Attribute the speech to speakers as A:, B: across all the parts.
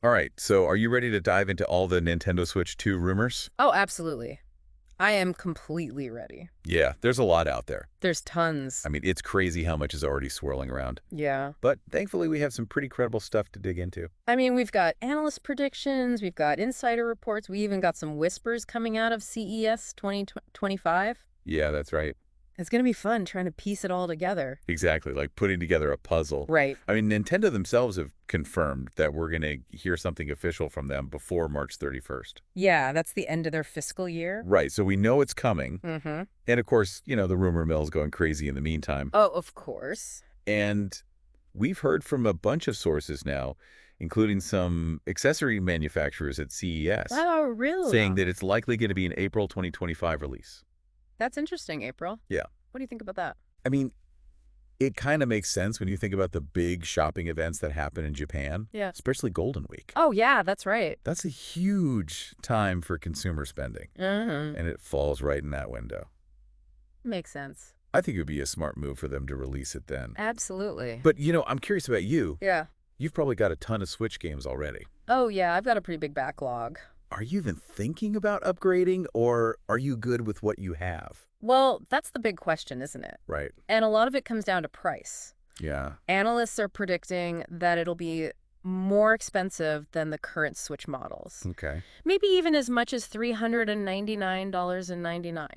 A: All right, so are you ready to dive into all the Nintendo Switch 2 rumors?
B: Oh, absolutely. I am completely ready.
A: Yeah, there's a lot out there.
B: There's tons.
A: I mean, it's crazy how much is already swirling around.
B: Yeah.
A: But thankfully, we have some pretty credible stuff to dig into.
B: I mean, we've got analyst predictions, we've got insider reports, we even got some whispers coming out of CES 2025.
A: Yeah, that's right.
B: It's going to be fun trying to piece it all together.
A: Exactly, like putting together a puzzle.
B: Right.
A: I mean, Nintendo themselves have confirmed that we're going to hear something official from them before March 31st.
B: Yeah, that's the end of their fiscal year.
A: Right, so we know it's coming.
B: Mm-hmm.
A: And of course, the rumor mill's going crazy in the meantime.
B: Oh, of course.
A: And we've heard from a bunch of sources now, including some accessory manufacturers at CES,
B: Oh, really?
A: saying that it's likely going to be an April 2025 release.
B: That's interesting, April.
A: Yeah.
B: What do you think about that?
A: I mean, it kind of makes sense when you think about the big shopping events that happen in Japan,
B: Yeah.
A: especially Golden Week.
B: Oh, yeah, that's right.
A: That's a huge time for consumer spending,
B: Mm-hmm.
A: and it falls right in that window.
B: Makes sense.
A: I think it would be a smart move for them to release it then.
B: Absolutely.
A: But, I'm curious about you.
B: Yeah.
A: You've probably got a ton of Switch games already.
B: Oh, yeah, I've got a pretty big backlog.
A: Are you even thinking about upgrading, or are you good with what you have?
B: Well, that's the big question, isn't it?
A: Right.
B: And a lot of it comes down to price.
A: Yeah.
B: Analysts are predicting that it'll be more expensive than the current Switch models.
A: Okay.
B: Maybe even as much as $399.99.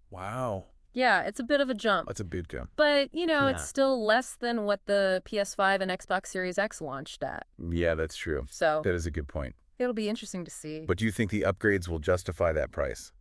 A: Wow.
B: Yeah, it's a bit of a jump.
A: That's a big jump.
B: But,
A: Yeah.
B: it's still less than what the PS5 and Xbox Series X launched at.
A: Yeah, that's true.
B: So
A: That is a good point.
B: it'll be interesting to see.
A: But do you think the upgrades will justify that price?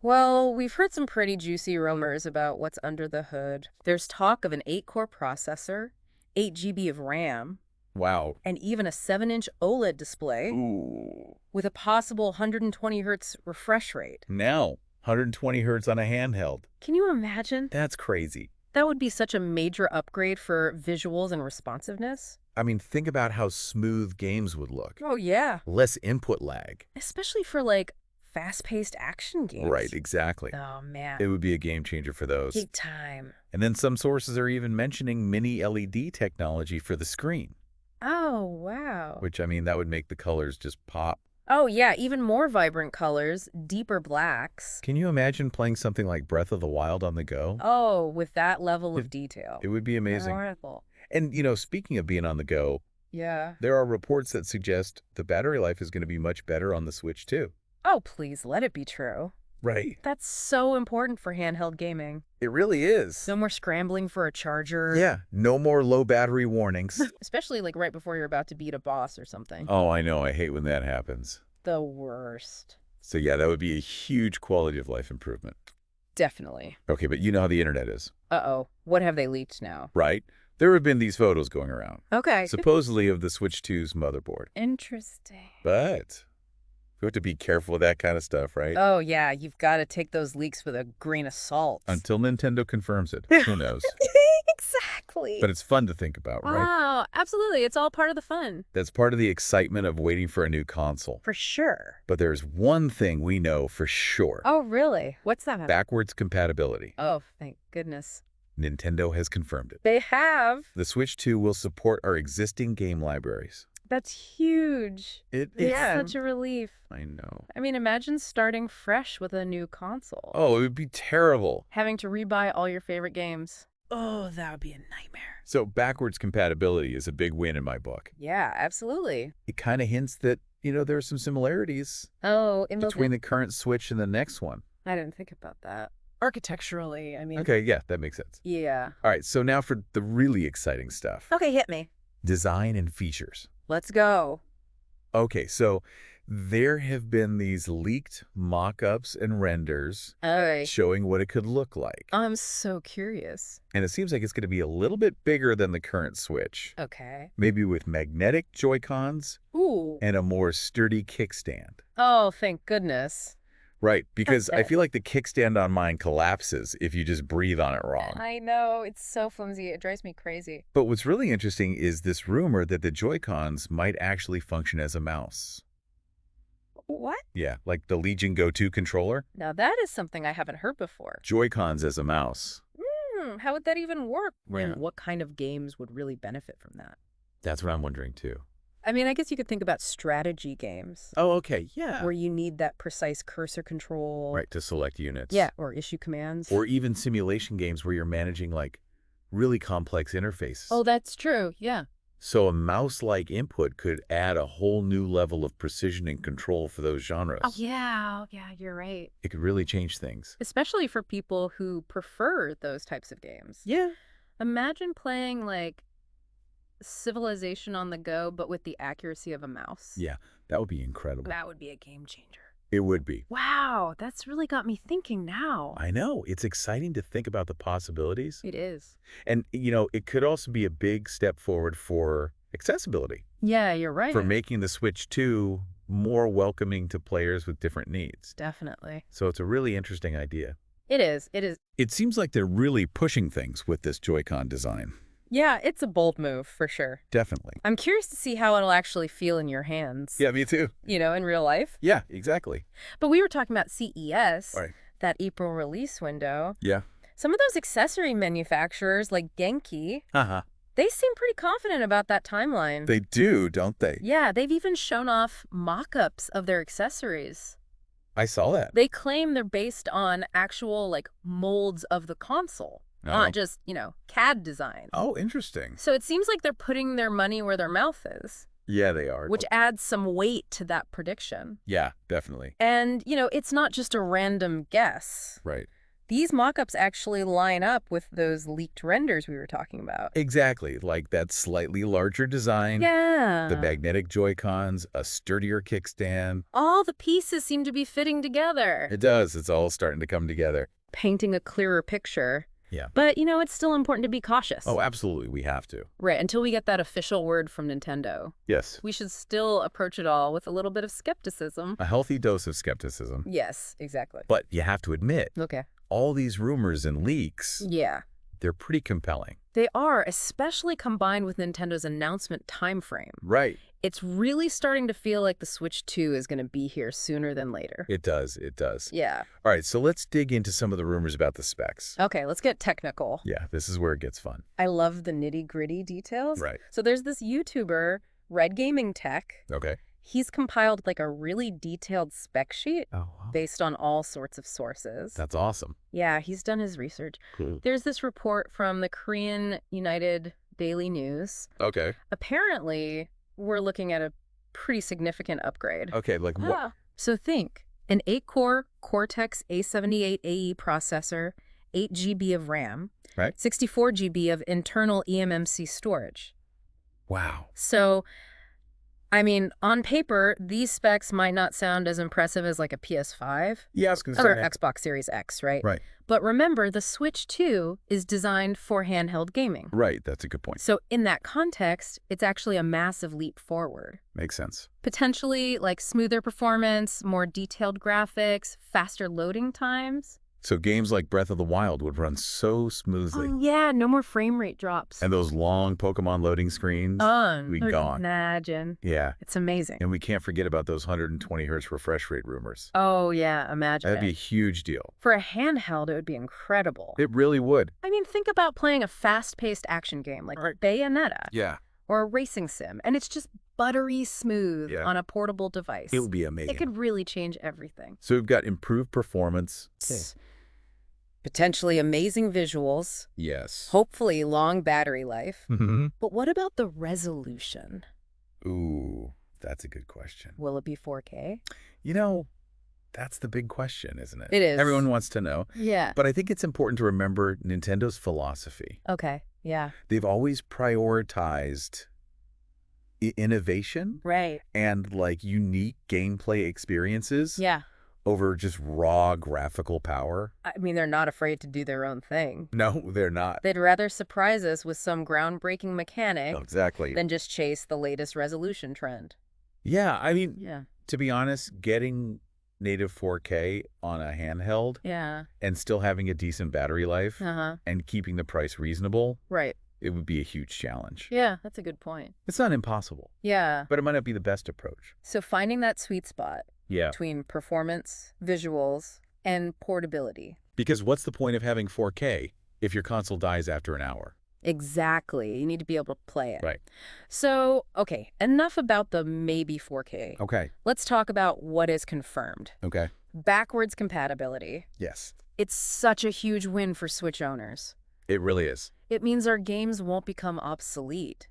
B: Well, we've heard some pretty juicy rumors about what's under the hood. There's talk of an 8-core processor, 8 GB of RAM,
A: Wow.
B: and even a 7-inch OLED display
A: Ooh.
B: with a possible 120 hertz refresh rate.
A: Now, 120 hertz on a handheld.
B: Can you imagine?
A: That's crazy.
B: That would be such a major upgrade for visuals and responsiveness.
A: I mean, think about how smooth games would look.
B: Oh, yeah.
A: Less input lag.
B: Especially for, fast-paced action games.
A: Right, exactly.
B: Oh, man.
A: It would be a game changer for those.
B: Big time.
A: And then some sources are even mentioning mini LED technology for the screen,
B: Oh, wow.
A: which, I mean, that would make the colors just pop.
B: Oh, yeah, even more vibrant colors, deeper blacks.
A: Can you imagine playing something like Breath of the Wild on the go?
B: Oh, with that level of detail.
A: It would be amazing.
B: Incredible.
A: And, speaking of being on the go,
B: Yeah.
A: there are reports that suggest the battery life is going to be much better on the Switch, too.
B: Oh, please, let it be true.
A: Right.
B: That's so important for handheld gaming.
A: It really is.
B: No more scrambling for a charger.
A: Yeah, no more low battery warnings.
B: Especially, right before you're about to beat a boss or something.
A: Oh, I know. I hate when that happens.
B: The worst.
A: So, yeah, that would be a huge quality of life improvement.
B: Definitely.
A: Okay, but you know how the internet is,
B: Uh-oh. What have they leaked now?
A: right? There have been these photos going around,
B: Okay.
A: supposedly of the Switch 2's motherboard.
B: Interesting.
A: But we have to be careful with that kind of stuff, right?
B: Oh, yeah, you've got to take those leaks with a grain of salt.
A: Until Nintendo confirms it. Who knows?
B: Exactly.
A: But it's fun to think about, right?
B: Wow, absolutely. It's all part of the fun.
A: That's part of the excitement of waiting for a new console.
B: For sure.
A: But there's one thing we know for sure.
B: Oh, really? What's that?
A: Backwards compatibility.
B: Oh, thank goodness.
A: Nintendo has confirmed it.
B: They have.
A: The Switch 2 will support our existing game libraries.
B: That's huge.
A: It
B: It's
A: is.
B: such a relief.
A: I know.
B: I mean, imagine starting fresh with a new console.
A: Oh, it would be terrible.
B: Having to rebuy all your favorite games. Oh, that would be a nightmare.
A: So backwards compatibility is a big win in my book.
B: Yeah, absolutely.
A: It kind of hints that, there are some similarities
B: Oh,
A: between the current Switch and the next one.
B: I didn't think about that. Architecturally, I mean.
A: Okay, yeah, that makes sense.
B: Yeah.
A: All right, so now for the really exciting stuff.
B: Okay, hit me.
A: Design and features.
B: Let's go.
A: Okay, so there have been these leaked mock-ups and renders
B: All right.
A: showing what it could look like.
B: I'm so curious.
A: And it seems like it's going to be a little bit bigger than the current Switch.
B: Okay.
A: Maybe with magnetic Joy-Cons
B: Ooh.
A: and a more sturdy kickstand.
B: Oh, thank goodness.
A: Right, because I
B: Okay.
A: feel like the kickstand on mine collapses if you just breathe on it wrong.
B: I know. It's so flimsy. It drives me crazy.
A: But what's really interesting is this rumor that the Joy-Cons might actually function as a mouse.
B: What?
A: Yeah, like the Legion Go 2 controller.
B: Now that is something I haven't heard before.
A: Joy-Cons as a mouse.
B: How would that even work?
A: Yeah.
B: And what kind of games would really benefit from that?
A: That's what I'm wondering too.
B: I mean, I guess you could think about strategy games
A: Oh, okay, yeah.
B: where you need that precise cursor control.
A: Right, to select units.
B: Yeah, or issue commands.
A: Or even simulation games where you're managing, like, really complex interfaces.
B: Oh, that's true. Yeah.
A: So a mouse-like input could add a whole new level of precision and control for those genres.
B: Oh, yeah. Oh, yeah, you're right.
A: It could really change things.
B: Especially for people who prefer those types of games.
A: Yeah.
B: Imagine playing, like, Civilization on the go, but with the accuracy of a mouse.
A: Yeah, that would be incredible.
B: That would be a game changer.
A: It would be.
B: Wow, that's really got me thinking now.
A: I know. It's exciting to think about the possibilities.
B: It is.
A: And, it could also be a big step forward for accessibility,
B: Yeah, you're right.
A: for making the Switch 2 more welcoming to players with different needs.
B: Definitely.
A: So it's a really interesting idea.
B: It is. It is.
A: It seems like they're really pushing things with this Joy-Con design.
B: Yeah, it's a bold move for sure.
A: Definitely.
B: I'm curious to see how it'll actually feel in your hands.
A: Yeah, me too.
B: In real life.
A: Yeah, exactly.
B: But we were talking about CES,
A: Right.
B: that April release window.
A: Yeah.
B: Some of those accessory manufacturers like Genki,
A: Uh-huh.
B: they seem pretty confident about that timeline.
A: They do, don't they?
B: Yeah, they've even shown off mock-ups of their accessories.
A: I saw that.
B: They claim they're based on actual, like, molds of the console, not just, CAD design.
A: Oh, interesting.
B: So it seems like they're putting their money where their mouth is,
A: Yeah, they are.
B: which adds some weight to that prediction.
A: Yeah, definitely.
B: And, it's not just a random guess.
A: Right.
B: These mock-ups actually line up with those leaked renders we were talking about.
A: Exactly. Like that slightly larger design.
B: Yeah.
A: The magnetic Joy-Cons, a sturdier kickstand.
B: All the pieces seem to be fitting together,
A: It does. It's all starting to come together.
B: painting a clearer picture.
A: Yeah.
B: But, it's still important to be cautious.
A: Oh, absolutely. We have to.
B: Right, until we get that official word from Nintendo.
A: Yes.
B: We should still approach it all with a little bit of skepticism.
A: A healthy dose of skepticism.
B: Yes, exactly.
A: But you have to admit,
B: Okay.
A: all these rumors and leaks,
B: Yeah.
A: they're pretty compelling.
B: They are, especially combined with Nintendo's announcement timeframe.
A: Right.
B: It's really starting to feel like the Switch 2 is going to be here sooner than later.
A: It does. It does.
B: Yeah.
A: All right, so let's dig into some of the rumors about the specs.
B: Okay, let's get technical.
A: Yeah, this is where it gets fun.
B: I love the nitty-gritty details.
A: Right.
B: So there's this YouTuber, Red Gaming Tech.
A: Okay.
B: He's compiled like a really detailed spec sheet
A: Oh, wow.
B: based on all sorts of sources.
A: That's awesome.
B: Yeah, he's done his research.
A: Cool.
B: There's this report from the Korean United Daily News.
A: Okay.
B: Apparently, we're looking at a pretty significant upgrade.
A: Okay, like what?
B: So think, an 8-core Cortex A78AE processor, 8 GB of RAM,
A: Right.
B: 64 GB of internal eMMC storage.
A: Wow.
B: So, I mean, on paper, these specs might not sound as impressive as like a PS5
A: Yeah, I was going to
B: or
A: say.
B: Xbox Series X, right?
A: Right.
B: But remember, the Switch 2 is designed for handheld gaming.
A: Right, that's a good point.
B: So in that context, it's actually a massive leap forward.
A: Makes sense.
B: Potentially like smoother performance, more detailed graphics, faster loading times.
A: So games like Breath of the Wild would run so smoothly.
B: Oh yeah, no more frame rate drops.
A: And those long Pokemon loading screens be gone.
B: Imagine.
A: Yeah.
B: It's amazing.
A: And we can't forget about those 120 hertz refresh rate rumors.
B: Oh yeah, imagine
A: That'd be a
B: it.
A: huge deal.
B: For a handheld, it would be incredible.
A: It really would.
B: I mean, think about playing a fast-paced action game like
A: Right.
B: Bayonetta
A: Yeah.
B: or a racing sim, and it's just buttery smooth
A: Yeah.
B: on a portable device.
A: It would be amazing.
B: It could really change everything.
A: So we've got improved performance.
B: Potentially amazing visuals,
A: Yes.
B: hopefully long battery life.
A: Mm-hmm.
B: But what about the resolution?
A: Ooh, that's a good question.
B: Will it be 4K?
A: That's the big question, isn't it?
B: It is.
A: Everyone wants to know.
B: Yeah.
A: But I think it's important to remember Nintendo's philosophy.
B: Okay. Yeah.
A: They've always prioritized innovation
B: Right.
A: and like unique gameplay experiences
B: Yeah.
A: over just raw graphical power.
B: I mean, they're not afraid to do their own thing.
A: No, they're not.
B: They'd rather surprise us with some groundbreaking mechanic
A: Exactly.
B: than just chase the latest resolution trend.
A: Yeah, I mean,
B: Yeah.
A: to be honest, getting native 4K on a handheld
B: Yeah.
A: and still having a decent battery life
B: Uh-huh.
A: and keeping the price reasonable,
B: Right.
A: it would be a huge challenge.
B: Yeah, that's a good point.
A: It's not impossible,
B: Yeah.
A: but it might not be the best approach.
B: So finding that sweet spot
A: Yeah.
B: between performance, visuals, and portability.
A: Because what's the point of having 4K if your console dies after an hour?
B: Exactly. You need to be able to play it.
A: Right.
B: So, okay, enough about the maybe 4K.
A: Okay.
B: Let's talk about what is confirmed.
A: Okay.
B: Backwards compatibility.
A: Yes.
B: It's such a huge win for Switch owners.
A: It really is.
B: It means our games won't become obsolete.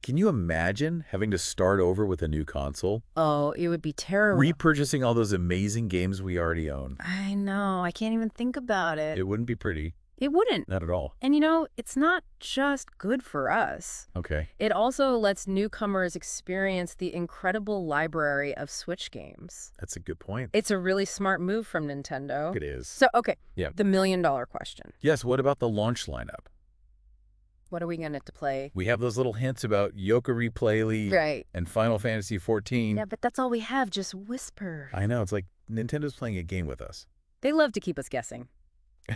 A: Can you imagine having to start over with a new console?
B: Oh, it would be terrible.
A: Repurchasing all those amazing games we already own.
B: I know. I can't even think about it.
A: It wouldn't be pretty.
B: It wouldn't.
A: Not at all.
B: And it's not just good for us.
A: Okay.
B: It also lets newcomers experience the incredible library of Switch games.
A: That's a good point.
B: It's a really smart move from Nintendo.
A: It is.
B: So, okay,
A: Yeah.
B: the million-dollar question.
A: Yes, what about the launch lineup?
B: What are we going to play?
A: We have those little hints about Yooka-Laylee
B: Right.
A: and Final Fantasy XIV.
B: Yeah, but that's all we have. Just whisper.
A: I know. It's like Nintendo's playing a game with us.
B: They love to keep us guessing.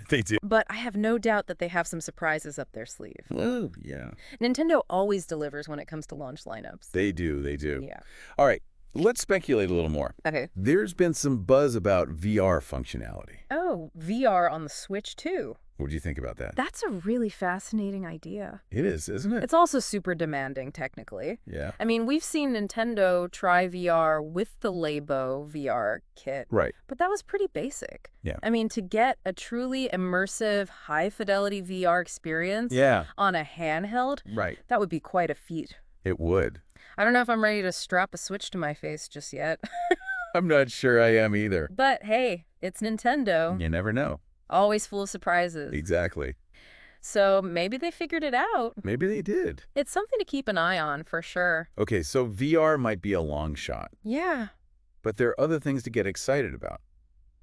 A: They do.
B: But I have no doubt that they have some surprises up their sleeve.
A: Oh, yeah.
B: Nintendo always delivers when it comes to launch lineups.
A: They do. They do.
B: Yeah.
A: All right. Let's speculate a little more.
B: Okay.
A: There's been some buzz about VR functionality.
B: Oh, VR on the Switch, too.
A: What do you think about that?
B: That's a really fascinating idea.
A: It is, isn't it?
B: It's also super demanding, technically.
A: Yeah.
B: I mean, we've seen Nintendo try VR with the Labo VR kit.
A: Right.
B: But that was pretty basic.
A: Yeah.
B: I mean, to get a truly immersive, high-fidelity VR experience
A: Yeah.
B: on a handheld,
A: Right.
B: that would be quite a feat.
A: It would.
B: I don't know if I'm ready to strap a Switch to my face just yet.
A: I'm not sure I am either.
B: But hey, it's Nintendo.
A: You never know.
B: Always full of surprises.
A: Exactly.
B: So maybe they figured it out.
A: Maybe they did.
B: It's something to keep an eye on, for sure.
A: Okay, so VR might be a long shot,
B: Yeah.
A: but there are other things to get excited about.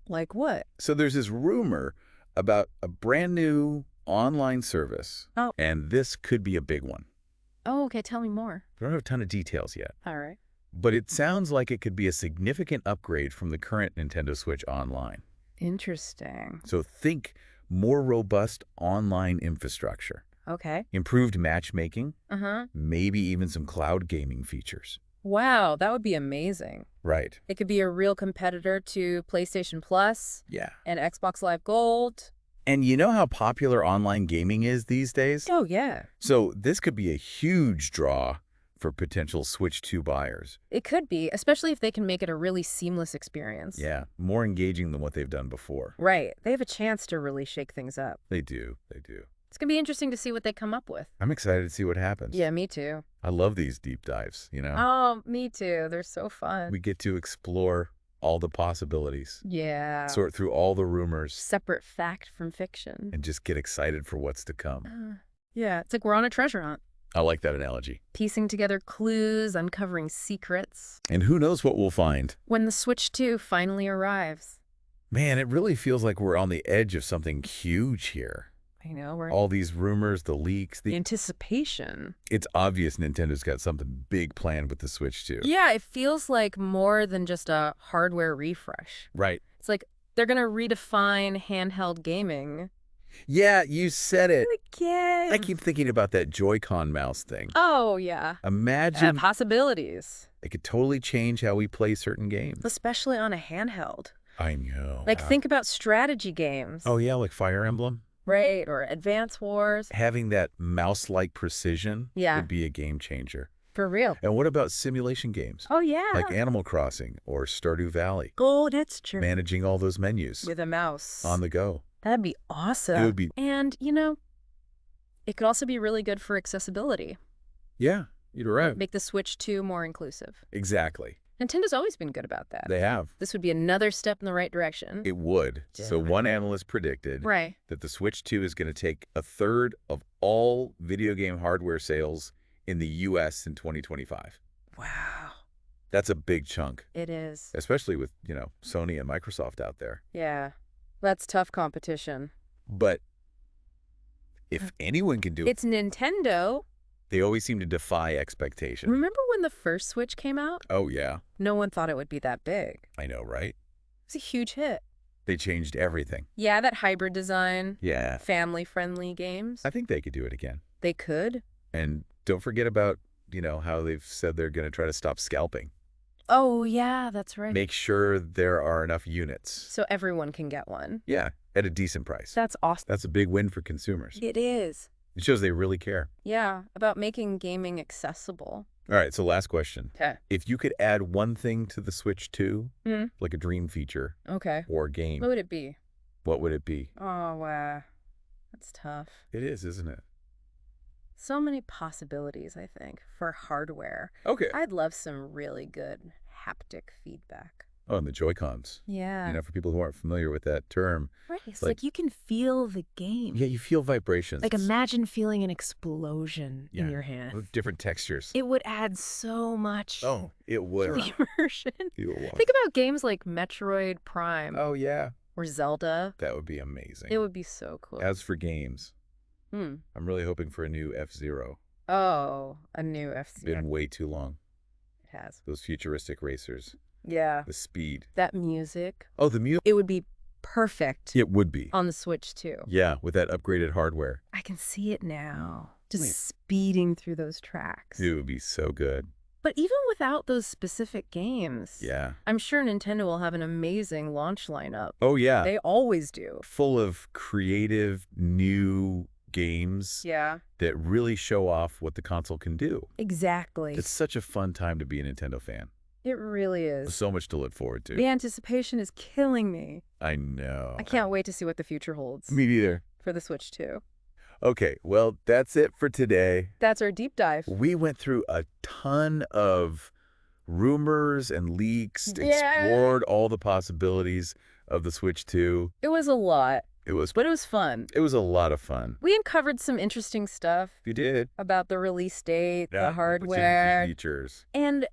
B: Like what?
A: So there's this rumor about a brand new online service,
B: Oh.
A: and this could be a big one.
B: Oh, okay. Tell me more.
A: I don't have a ton of details yet,
B: All right.
A: but it sounds like it could be a significant upgrade from the current Nintendo Switch Online.
B: Interesting.
A: So think more robust online infrastructure,
B: Okay.
A: improved matchmaking,
B: Uh-huh.
A: maybe even some cloud gaming features.
B: Wow, that would be amazing.
A: Right.
B: It could be a real competitor to PlayStation Plus
A: Yeah.
B: and Xbox Live Gold.
A: And you know how popular online gaming is these days?
B: Oh, yeah.
A: So this could be a huge draw for potential Switch 2 buyers.
B: It could be, especially if they can make it a really seamless experience.
A: Yeah, more engaging than what they've done before.
B: Right. They have a chance to really shake things up.
A: They do. They do.
B: It's going to be interesting to see what they come up with.
A: I'm excited to see what happens.
B: Yeah, me too.
A: I love these deep dives, you know?
B: Oh, me too. They're so fun.
A: We get to explore all the possibilities,
B: Yeah.
A: sort through all the rumors,
B: Separate fact from fiction.
A: and just get excited for what's to come.
B: Yeah, it's like we're on a treasure hunt.
A: I like that analogy.
B: Piecing together clues, uncovering secrets.
A: And who knows what we'll find.
B: When the Switch 2 finally arrives.
A: Man, it really feels like we're on the edge of something huge here.
B: I know, we're
A: All these rumors, the leaks,
B: the anticipation.
A: it's obvious Nintendo's got something big planned with the Switch 2.
B: Yeah, it feels like more than just a hardware refresh.
A: Right.
B: It's like they're going to redefine handheld gaming.
A: Yeah, you said it.
B: Again.
A: I keep thinking about that Joy-Con mouse thing.
B: Oh, yeah.
A: Imagine
B: Possibilities.
A: it could totally change how we play certain games.
B: Especially on a handheld.
A: I know.
B: Like, think about strategy games.
A: Oh, yeah, like Fire Emblem?
B: Right, or Advance Wars.
A: Having that mouse-like precision
B: Yeah.
A: would be a game changer.
B: For real.
A: And what about simulation games?
B: Oh, yeah.
A: Like Animal Crossing or Stardew Valley?
B: Oh, that's true.
A: Managing all those menus
B: With a mouse.
A: on the go.
B: That'd be awesome.
A: It would be.
B: And, it could also be really good for accessibility.
A: Yeah, you're right.
B: Make the Switch 2 more inclusive.
A: Exactly.
B: Nintendo's always been good about that.
A: They have.
B: This would be another step in the right direction.
A: It would. So
B: Yeah.
A: one analyst predicted
B: Right.
A: that the Switch 2 is going to take a third of all video game hardware sales in the U.S. in 2025.
B: Wow.
A: That's a big chunk,
B: It is.
A: especially with, Sony and Microsoft out there.
B: Yeah. That's tough competition.
A: But if anyone can do it,
B: It's Nintendo.
A: they always seem to defy expectation.
B: Remember when the first Switch came out?
A: Oh, yeah.
B: No one thought it would be that big.
A: I know, right?
B: It was a huge hit.
A: They changed everything.
B: Yeah, that hybrid design.
A: Yeah.
B: Family-friendly games.
A: I think they could do it again.
B: They could.
A: And don't forget about, how they've said they're going to try to stop scalping.
B: Oh, yeah, that's right.
A: Make sure there are enough units.
B: So everyone can get one.
A: Yeah, at a decent price.
B: That's awesome.
A: That's a big win for consumers.
B: It is.
A: It shows they really care.
B: Yeah, about making gaming accessible.
A: All right, so last question.
B: Okay.
A: If you could add one thing to the Switch 2,
B: Hmm.
A: like a dream feature
B: Okay.
A: or game,
B: What would it be?
A: what would it be?
B: Oh, wow. That's tough.
A: It is, isn't it?
B: So many possibilities, I think, for hardware.
A: Okay.
B: I'd love some really good haptic feedback.
A: Oh, and the Joy-Cons.
B: Yeah.
A: For people who aren't familiar with that term.
B: Right. It's
A: like-
B: like you can feel the game.
A: Yeah, you feel vibrations.
B: Like imagine feeling an explosion in
A: Yeah.
B: your hand.
A: With different textures.
B: It would add so much
A: Oh, it
B: to
A: would.
B: the immersion.
A: It would.
B: Think about games like Metroid Prime
A: Oh, yeah.
B: or Zelda.
A: That would be amazing.
B: It would be so cool.
A: As for games,
B: Hmm.
A: I'm really hoping for a new F-Zero.
B: Oh, a new FC.
A: Been way too long.
B: It has.
A: Those futuristic racers.
B: Yeah.
A: The speed.
B: That music.
A: Oh, the music.
B: It would be perfect
A: It would be.
B: on the Switch too.
A: Yeah, with that upgraded hardware.
B: I can see it now. Just
A: Wait.
B: speeding through those tracks.
A: It would be so good.
B: But even without those specific games,
A: Yeah.
B: I'm sure Nintendo will have an amazing launch lineup.
A: Oh, yeah.
B: They always do.
A: Full of creative, new games
B: Yeah.
A: that really show off what the console can do.
B: Exactly.
A: It's such a fun time to be a Nintendo fan.
B: It really is.
A: So much to look forward to.
B: The anticipation is killing me.
A: I know.
B: I can't wait to see what the future holds
A: Me neither.
B: for the Switch 2.
A: Okay, well, that's it for today.
B: That's our deep dive.
A: We went through a ton of rumors and leaks,
B: Yeah.
A: explored all the possibilities of the Switch 2.
B: It was a lot,
A: It was
B: but it was fun.
A: a lot of fun.
B: We uncovered some interesting stuff
A: You did.
B: about the release date,
A: Yeah,
B: the
A: which
B: hardware,
A: features.
B: and,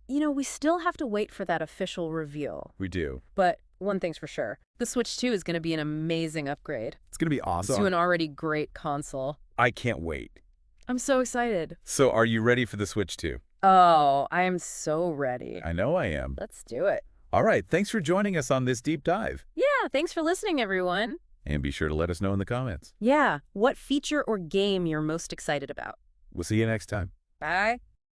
B: we still have to wait for that official reveal.
A: We do.
B: But one thing's for sure, the Switch 2 is going to be an amazing upgrade
A: It's going to be awesome.
B: to an already great console.
A: I can't wait.
B: I'm so excited.
A: So are you ready for the Switch 2?
B: Oh, I am so ready.
A: I know I am.
B: Let's do it.
A: All right, thanks for joining us on this deep dive.
B: Yeah, thanks for listening, everyone.
A: And be sure to let us know in the comments.
B: Yeah, what feature or game you're most excited about.
A: We'll see you next time.
B: Bye.